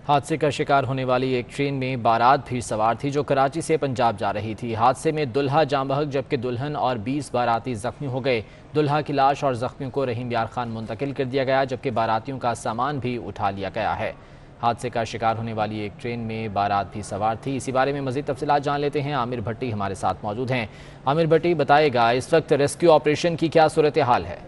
हादसे का शिकार होने वाली एक ट्रेन में बारात भी सवार थी जो कराची से पंजाब जा रही थी। हादसे में दुल्हा जाँ बहक जबकि दुल्हन और 20 बाराती जख्मी हो गए। दुल्हा की लाश और जख्मियों को रहीम यार खान मुंतकिल कर दिया गया जबकि बारातियों का सामान भी उठा लिया गया है। हादसे का शिकार होने वाली एक ट्रेन में बारात भी सवार थी। इसी बारे में मजीद तफसीलात जान लेते हैं। आमिर भट्टी हमारे साथ मौजूद हैं। आमिर भट्टी बताएगा, इस वक्त रेस्क्यू ऑपरेशन की क्या सूरत हाल है?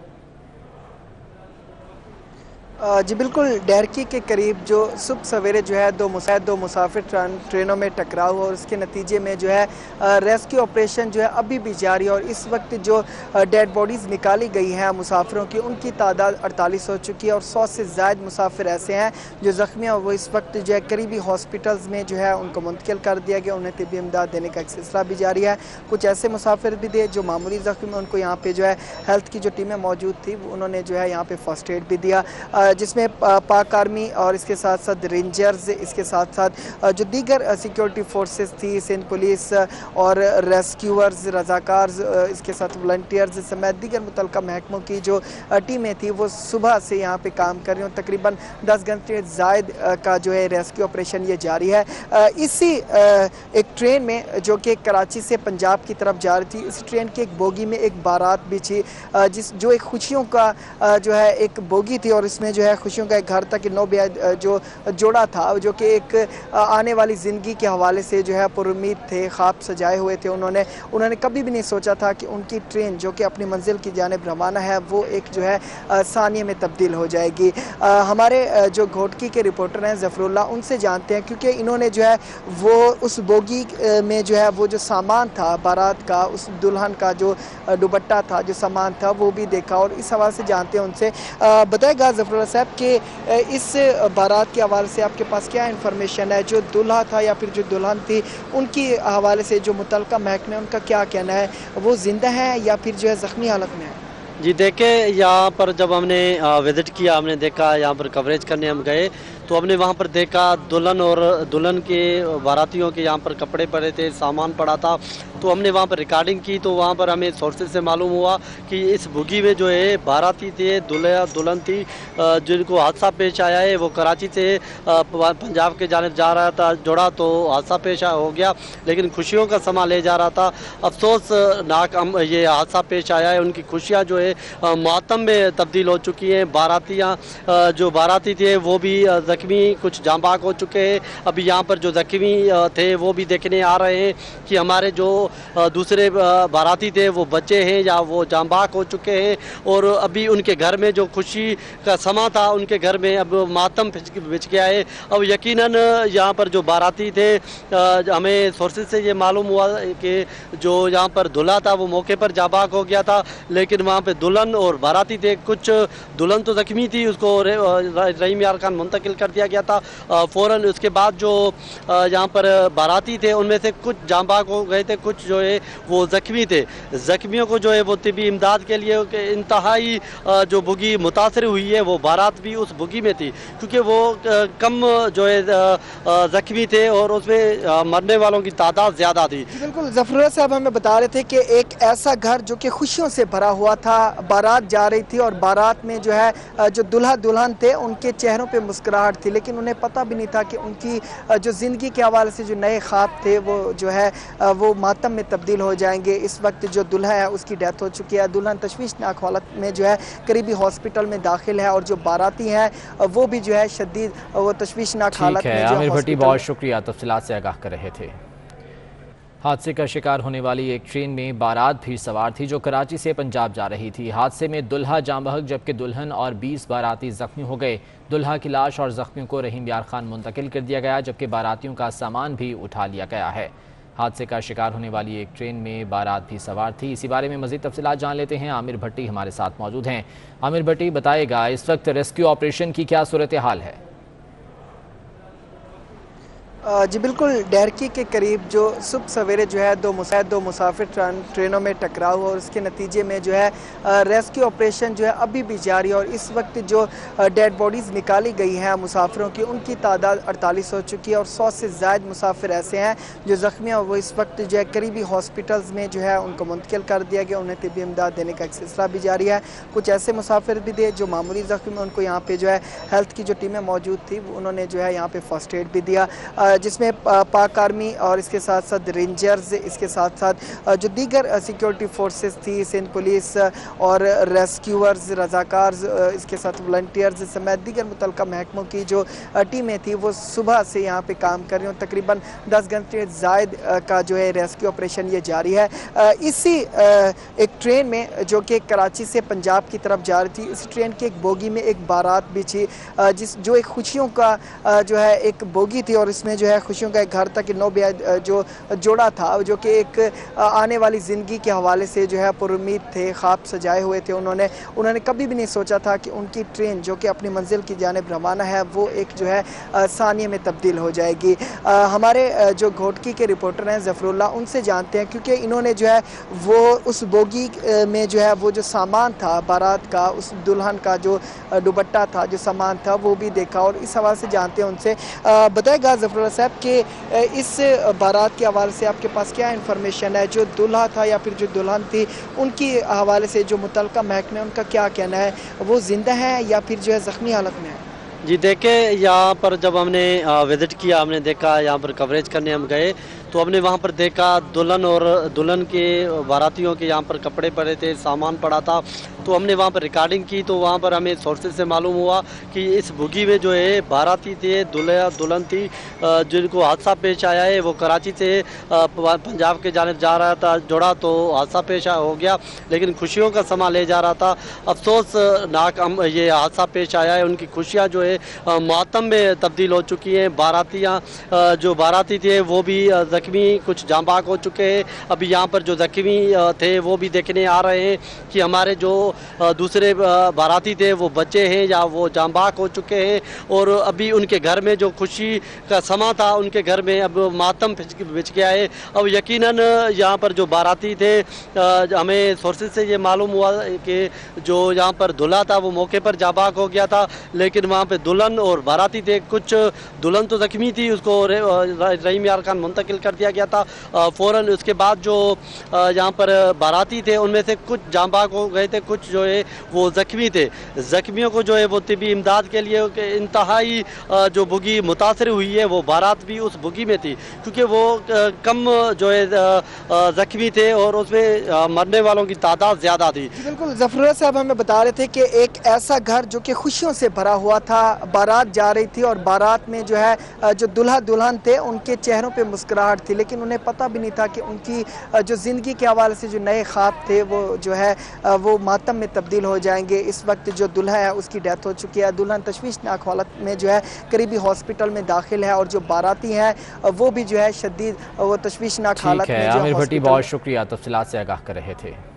जी बिल्कुल, डैरकी के करीब जो सुबह सवेरे जो है दो मुसाफिर ट्रेनों में टकराव और उसके नतीजे में जो है रेस्क्यू ऑपरेशन जो है अभी भी जारी है। और इस वक्त जो डेड बॉडीज़ निकाली गई हैं मुसाफिरों की, उनकी तादाद 48 हो चुकी है और 100 से ज़ायद मुसाफिर ऐसे हैं जो ज़ख्मी हैं। वो इस वक्त जो है करीबी हॉस्पिटल्स में जो है उनको मुंतकिल कर दिया गया, उन्हें तिब्बी इमदाद देने का एक सिलसिला भी जारी है। कुछ ऐसे मुसाफिर भी थे जो मामूली ज़ख्मी में, उनको यहाँ पे जो है हेल्थ की जो टीमें मौजूद थी उन्होंने जो है यहाँ पे फर्स्ट एड भी दिया, जिसमें पाक आर्मी और इसके साथ साथ रेंजर्स, इसके साथ साथ जो दीगर सिक्योरिटी फोर्सेस थी, सिंध पुलिस और रेस्क्यूअर्स, रजाकार, इसके साथ वॉलंटियर्स समेत दीगर मुतल्लिका महकमों की जो टीमें थी वो सुबह से यहाँ पे काम कर रही हैं। तकरीबन 10 घंटे जायद का जो है रेस्क्यू ऑपरेशन ये जारी है। इसी एक ट्रेन में जो कि कराची से पंजाब की तरफ जा रही थी, इस ट्रेन की एक बोगी में एक बारात भी थी, जो एक खुशियों का जो है एक बोगी थी और इसमें जो है खुशियों का एक घर तक 9 जो जोड़ा था, जो कि एक आने वाली ज़िंदगी के हवाले से जो है पुरुम्मीद थे, ख्वाब सजाए हुए थे। उन्होंने कभी भी नहीं सोचा था कि उनकी ट्रेन जो कि अपनी मंजिल की जानिब रवाना है वो एक जो है सानिये में तब्दील हो जाएगी। हमारे जो घोटकी के रिपोर्टर हैं ज़फ़रुल्लाह, उनसे जानते हैं, क्योंकि इन्होंने जो है वो उस बोगी में जो है वो जो सामान था बारात का, उस दुल्हन का जो दुपट्टा था, जो सामान था, वो भी देखा और इस हवाले से जानते हैं उनसे। बताएगा ज़फ़रुल्लाह साहब कि इस बारात के हवाले से आपके पास क्या इन्फॉर्मेशन है? जो दूल्हा था या फिर जो दुल्हन थी, उनकी हवाले से जो मुतल्लिका महकमे उनका क्या कहना है? वो जिंदा है या फिर जो है ज़ख्मी हालत में है? जी देखे, यहाँ पर जब हमने विज़िट किया, हमने देखा, यहाँ पर कवरेज करने हम गए तो हमने वहाँ पर देखा दुल्हन और दुल्हन के बारातियों के यहाँ पर कपड़े पड़े थे, सामान पड़ा था। तो हमने वहाँ पर रिकॉर्डिंग की तो वहाँ पर हमें सोर्सेज से मालूम हुआ कि इस बुगी में जो है बाराती थे, दूल्हा दुल्हन थी, जिनको हादसा पेश आया है। वो कराची से पंजाब के जानिब जा रहा था, जोड़ा तो हादसा पेश हो गया, लेकिन खुशियों का समा ले जा रहा था। अफसोसनाक ये हादसा पेश आया है। उनकी खुशियाँ जो है मातम में तब्दील हो चुकी हैं। जो बाराती थे वो भी ज़ख्मी, कुछ जांबाक हो चुके हैं। अभी यहाँ पर जो ज़ख्मी थे वो भी देखने आ रहे हैं कि हमारे जो दूसरे बाराती थे वो बच्चे हैं या वो जांबाक हो चुके हैं। और अभी उनके घर में जो खुशी का समा था, उनके घर में अब मातम बिछ गया है। अब यकीनन यहाँ पर जो बाराती थे, हमें सोर्सेज से ये मालूम हुआ कि जो यहाँ पर दूल्हा था वो मौके पर जांबाक हो गया था, लेकिन वहाँ पे दुल्हन और बाराती थे। कुछ दुल्हन तो ज़ख्मी थी, उसको रहीम यार खान मुंतकिल कर दिया गया था फ़ौरन। उसके बाद जो यहाँ पर बाराती थे उनमें से कुछ जांबाक हो गए थे, कुछ जो है वो ज़ख्मी थे। ज़ख्मियों को जो है वो तिब्बी इमदाद के लिए इंतहाई जो बुगी मुतासर हुई है, वो बारात भी उस बुगी में थी, क्योंकि वो कम जो है ज़ख्मी थे और उसमें मरने वालों की तादाद ज़्यादा थी। बिल्कुल, ज़फ़रुल्लाह साहब हमें बता रहे थे कि एक ऐसा घर जो कि खुशियों से भरा हुआ था, बारात जा रही थी और बारात में जो है जो दूल्हा दुल्हन थे उनके चेहरों पे मुस्कुराहट थी, लेकिन उन्हें पता भी नहीं था कि उनकी जो ज़िंदगी के हवाले से जो नए ख्वाब थे वो जो है वो मातम में तब्दील हो जाएंगे। इस वक्त जो दूल्हा है उसकी डेथ हो चुकी है, दुल्हन तशवीशनाक हालत में जो है करीबी हॉस्पिटल में दाखिल है और जो बाराती हैं वो भी जो है शदीद वो तशवीशनाक हालत में। आमिर भट्टी, बहुत शुक्रिया, तफसीलात से आगाह कर रहे थे। हादसे का शिकार होने वाली एक ट्रेन में बारात भी सवार थी जो कराची से पंजाब जा रही थी। हादसे में दुल्हा जाँ बहक जबकि दुल्हन और 20 बाराती जख्मी हो गए। दुल्हा की लाश और जख्मियों को रहीम यार खान मुंतकिल कर दिया गया जबकि बारातियों का सामान भी उठा लिया गया है। हादसे का शिकार होने वाली एक ट्रेन में बारात भी सवार थी। इसी बारे में मजीद तफसीलात जान लेते हैं। आमिर भट्टी हमारे साथ मौजूद हैं। आमिर भट्टी बताएगा, इस वक्त रेस्क्यू ऑपरेशन की क्या सूरत हाल है? जी बिल्कुल, डैरकी के करीब जो सुबह सवेरे जो है दो मुसाफिर ट्रेनों में टकराव हुआ और उसके नतीजे में जो है रेस्क्यू ऑपरेशन जो है अभी भी जारी है और इस वक्त जो डेड बॉडीज़ निकाली गई हैं मुसाफिरों की, उनकी तादाद 48 हो चुकी है और 100 से ज़ायद मुसाफिर ऐसे हैं जो ज़ख्मी हैं और वो इस वक्त जो है करीबी हॉस्पिटल्स में जो है उनको मुंतकिल कर दिया गया। उन्हें तिब्बी इमदाद देने का एक सिलसिला भी जारी है। कुछ ऐसे मुसाफिर भी थे जो मामूली ज़ख्मी में, उनको यहाँ पे जो है हेल्थ की जो टीमें मौजूद थी उन्होंने जो है यहाँ पे फर्स्ट एड भी दिया, जिसमें पाक आर्मी और इसके साथ साथ रेंजर्स, इसके साथ साथ जो दीगर सिक्योरिटी फोर्सेस थी, सिंध पुलिस और रेस्क्यूअर्स, रजाकार, इसके साथ वॉलंटियर्स समेत दीगर मुतलका महकमों की जो टीमें थी वो सुबह से यहाँ पे काम कर रही हूँ। तकरीबन 10 घंटे जायद का जो है रेस्क्यू ऑपरेशन ये जारी है। इसी एक ट्रेन में जो कि कराची से पंजाब की तरफ जा रही थी, इस ट्रेन की एक बोगी में एक बारात भी थी, जो एक खुशियों का जो है एक बोगी थी और इसमें जो है खुशियों का एक घर था कि जो जोड़ा था जो कि एक आने वाली ज़िंदगी के हवाले से जो है पुरुम्मीद थे, ख्वाब सजाए हुए थे। उन्होंने कभी भी नहीं सोचा था कि उनकी ट्रेन जो कि अपनी मंजिल की जानिब रवाना है वो एक जो है सानिये में तब्दील हो जाएगी। हमारे जो घोटकी के रिपोर्टर हैं ज़फ़रुल्लाह, उनसे जानते हैं क्योंकि इन्होंने जो है वो उस बोगी में जो है वो जो सामान था बारात का, उस दुल्हन का जो दुपट्टा था, जो सामान था वो भी देखा और इस हवाले से जानते हैं उनसे। बताएगा ज़फ़रुल्लाह साहब कि इस बारात के हवाले से आपके पास क्या इन्फॉर्मेशन है, जो दूल्हा था या फिर जो दुल्हन थी उनकी हवाले से जो मुतलका महकमे उनका क्या कहना है, वो जिंदा है या फिर जो है ज़ख्मी हालत में है? जी देखे, यहाँ पर जब हमने विज़िट किया, हमने देखा, यहाँ पर कवरेज करने हम गए तो हमने वहाँ पर देखा दुल्हन और दुल्हन के बारातियों के यहाँ पर कपड़े पड़े थे, सामान पड़ा था। तो हमने वहाँ पर रिकॉर्डिंग की तो वहाँ पर हमें सोर्सेज से मालूम हुआ कि इस बुगी में जो है बाराती थे, दुल्हन थी, जिनको हादसा पेश आया है। वो कराची से पंजाब के जानिब जा रहा था, जोड़ा तो हादसा पेश हो गया, लेकिन खुशियों का समा ले जा रहा था। अफसोसनाक ये हादसा पेश आया है। उनकी खुशियाँ जो है मातम में तब्दील हो चुकी हैं। जो बाराती थे वो भी ज़ख्मी, कुछ जांबाक हो चुके हैं। अभी यहाँ पर जो ज़ख्मी थे वो भी देखने आ रहे हैं कि हमारे जो दूसरे बाराती थे वो बच्चे हैं या वो जांबाक हो चुके हैं और अभी उनके घर में जो खुशी का समा था उनके घर में अब मातम बिछ गया है। अब यकीनन यहाँ पर जो बाराती थे, हमें सोर्सेज से ये मालूम हुआ कि जो यहाँ पर दूल्हा था वो मौके पर जांबाक हो गया था, लेकिन वहाँ पर दुल्हन और बाराती थे। कुछ दुल्हन तो ज़ख्मी थी, उसको रहीम यार खान मुंतकिल कर दिया गया था फ़ौरन। उसके बाद जो यहाँ पर बाराती थे उनमें से कुछ जांबाक हो गए थे, कुछ जो है वो ज़ख्मी थे। ज़ख्मियों को जो है वो तिब्बी इमदाद के लिए इंतहाई जो बुगी मुतासर हुई है, वो बारात भी उस बुगी में थी क्योंकि वो कम जो है ज़ख्मी थे और उसमें मरने वालों की तादाद ज़्यादा थी। बिल्कुल, ज़फ़रुल्लाह साहब हमें बता रहे थे कि एक ऐसा घर जो कि खुशियों से भरा हुआ था, बारात जा रही थी और बारात में जो है जो दूल्हा दुल्हन थे उनके चेहरों पे मुस्कुराहट थी, लेकिन उन्हें पता भी नहीं था कि उनकी जो ज़िंदगी के हवाले से जो नए ख्वाब थे वो जो है वो मातम में तब्दील हो जाएंगे। इस वक्त जो दूल्हा है उसकी डेथ हो चुकी है, दुल्हन तशवीशनाक हालत में जो है करीबी हॉस्पिटल में दाखिल है और जो बाराती हैं वो भी जो है शदीद वो तशवीशनाक हालत में। आमिर भट्टी, बहुत शुक्रिया, तफसीलात से आगाह कर रहे थे।